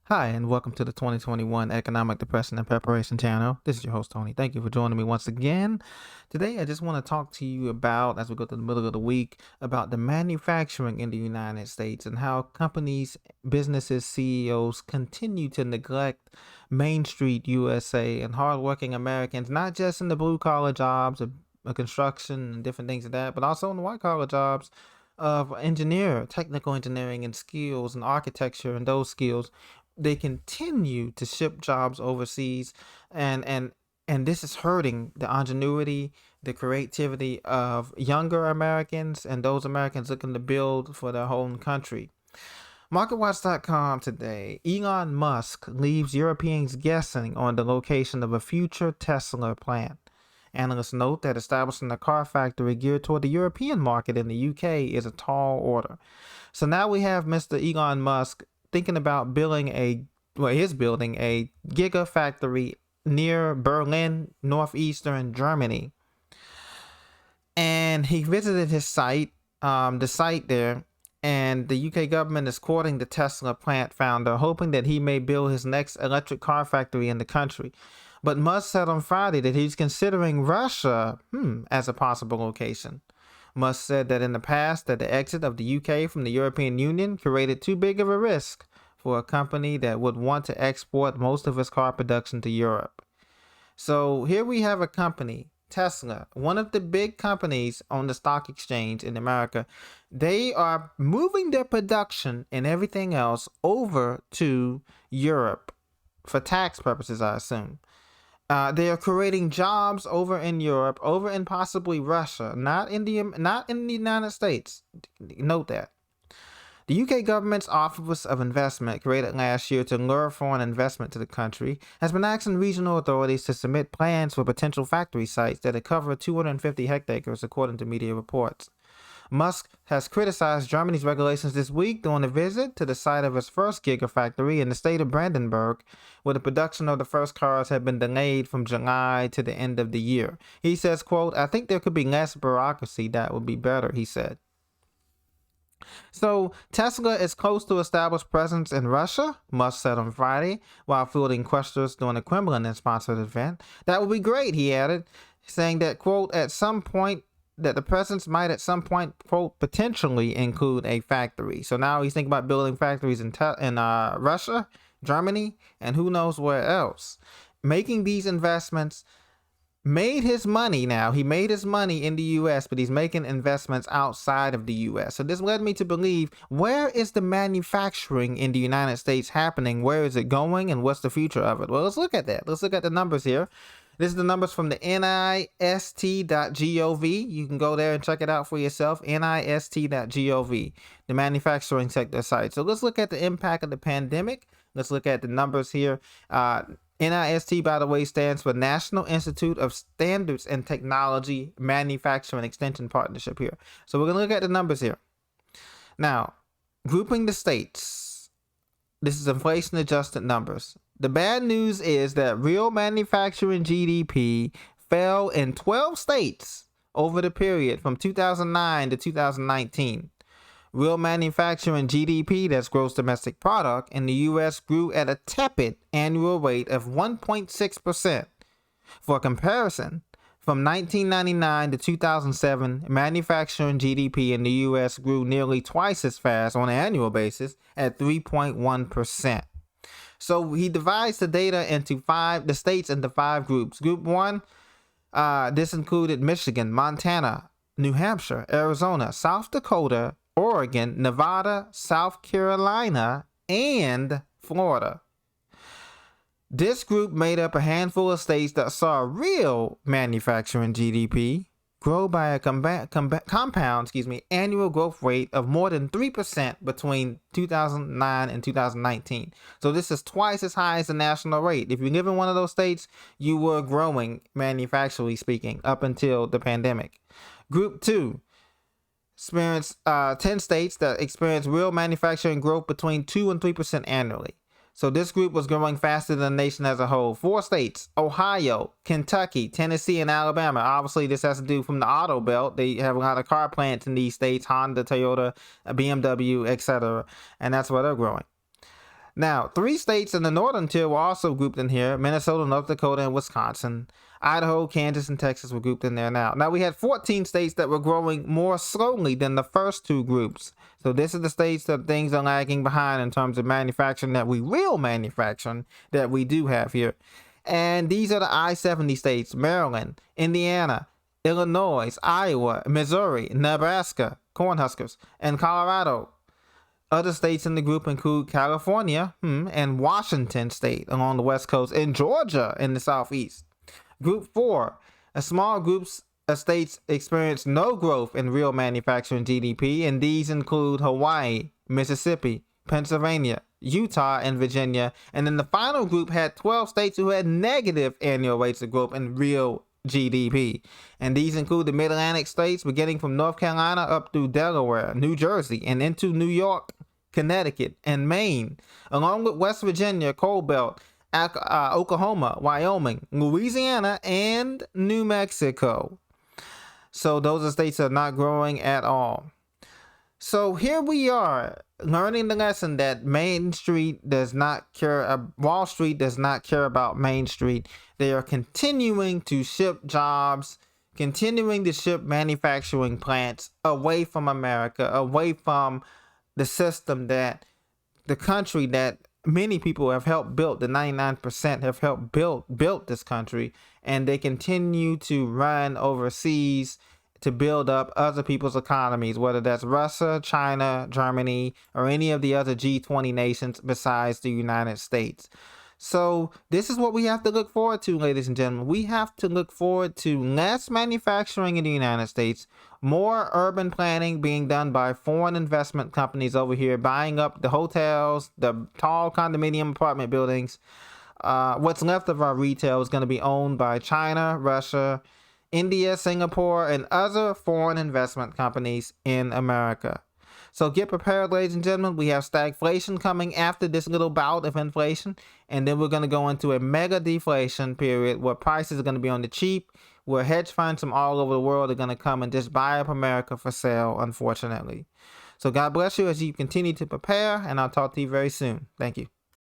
Hi, and welcome to the 2021 Economic Depression and Preparation channel. This is your host, Tony. Thank you for joining me once again. Today, I just want to talk to you about, as we go to the middle of the week, about the manufacturing in the United States and how companies, businesses, CEOs continue to neglect Main Street USA and hardworking Americans, not just in the blue collar jobs of construction and different things like that, but also in the white collar jobs of technical engineering and skills and architecture and those skills. They continue to ship jobs overseas, and and and this is hurting the ingenuity, the creativity of younger Americans and those Americans looking to build for their home country. MarketWatch.com today: Elon Musk leaves Europeans guessing on the location of a future Tesla plant. Analysts note that establishing a car factory geared toward the European market in the UK is a tall order. So now we have Mr. Elon Musk thinking about building a gigafactory near Berlin, northeastern Germany. And he visited his site, the site there, and the UK government is courting the Tesla plant founder, hoping that he may build his next electric car factory in the country. But Musk said on Friday that he's considering Russia as a possible location. Musk said that in the past that the exit of the UK from the European Union created too big of a risk for a company that would want to export most of its car production to Europe. So here we have a company, Tesla, one of the big companies on the stock exchange in America. They are moving their production and everything else over to Europe for tax purposes, I assume. They are creating jobs over in Europe, over in possibly Russia, not in the United States. Note that. The UK government's Office of Investment, created last year to lure foreign investment to the country, has been asking regional authorities to submit plans for potential factory sites that cover 250 hectares, according to media reports. Musk has criticized Germany's regulations this week during a visit to the site of his first gigafactory in the state of Brandenburg, where the production of the first cars had been delayed from July to the end of the year. He says, quote, "I think there could be less bureaucracy. That would be better," he said. So Tesla is close to establish presence in Russia, Musk said on Friday, while fielding questions during a Kremlin-sponsored event. "That would be great," he added, saying that, quote, that the presence might at some point, quote, potentially include a factory. So now he's thinking about building factories in Russia, Germany, and who knows where else. Making these investments made his money now. He made his money in the U.S., but he's making investments outside of the U.S. So this led me to believe, where is the manufacturing in the United States happening? Where is it going? And what's the future of it? Well, let's look at that. Let's look at the numbers here. This is the numbers from the NIST.gov. You can go there and check it out for yourself. NIST.gov, the manufacturing sector site. So let's look at the impact of the pandemic. Let's look at the numbers here. NIST, by the way, stands for National Institute of Standards and Technology Manufacturing Extension Partnership here. So we're going to look at the numbers here. Now, grouping the states. This is inflation adjusted numbers. The bad news is that real manufacturing GDP fell in 12 states over the period from 2009 to 2019. Real manufacturing GDP, that's gross domestic product, in the U.S. grew at a tepid annual rate of 1.6%. For comparison, from 1999 to 2007, manufacturing GDP in the U.S. grew nearly twice as fast on an annual basis at 3.1%. So he divides the data into the states into 5 groups. Group 1, this included Michigan, Montana, New Hampshire, Arizona, South Dakota, Oregon, Nevada, South Carolina, and Florida. This group made up a handful of states that saw real manufacturing GDP grow by a compound annual growth rate of more than 3% between 2009 and 2019. So this is twice as high as the national rate. If you live in one of those states, you were growing, manufacturally speaking, up until the pandemic. Group 2 experienced 10 states that experienced real manufacturing growth between 2 and 3% annually. So this group was growing faster than the nation as a whole. 4 states: Ohio, Kentucky, Tennessee, and Alabama. Obviously, this has to do from the auto belt. They have a lot of car plants in these states: Honda, Toyota, BMW, etc. And that's why they're growing. Now, 3 states in the northern tier were also grouped in here. Minnesota, North Dakota, and Wisconsin. Idaho, Kansas, and Texas were grouped in there now. Now, we had 14 states that were growing more slowly than the first 2 groups. So this is the states that things are lagging behind in terms of manufacturing that we will manufacture that we do have here. And these are the I-70 states: Maryland, Indiana, Illinois, Iowa, Missouri, Nebraska, Cornhuskers, and Colorado. Other states in the group include California and Washington State along the West Coast, and Georgia in the Southeast. Group 4, a small group of states experienced no growth in real manufacturing GDP, and these include Hawaii, Mississippi, Pennsylvania, Utah, and Virginia. And then the final group had 12 states who had negative annual rates of growth in real GDP. And these include the Mid-Atlantic states, beginning from North Carolina up through Delaware, New Jersey, and into New York, Connecticut, and Maine, along with West Virginia, Coal Belt, Oklahoma, Wyoming, Louisiana, and New Mexico. So those are states that are not growing at all. So here we are, learning the lesson that Main Street does not care, Wall Street does not care about Main Street. They are continuing to ship jobs, continuing to ship manufacturing plants away from America, away from the system that the country that many people have helped build, the 99% have helped built this country, and they continue to run overseas to build up other people's economies, whether that's Russia, China, Germany, or any of the other G20 nations besides the United States. So this is what we have to look forward to, ladies and gentlemen. We have to look forward to less manufacturing in the United States, more urban planning being done by foreign investment companies over here, buying up the hotels, the tall condominium apartment buildings. What's left of our retail is going to be owned by China, Russia, India, Singapore, and other foreign investment companies in America. So get prepared, ladies and gentlemen. We have stagflation coming after this little bout of inflation, and then we're going to go into a mega deflation period where prices are going to be on the cheap, where hedge funds from all over the world are going to come and just buy up America for sale, unfortunately. So God bless you as you continue to prepare, and I'll talk to you very soon. Thank you.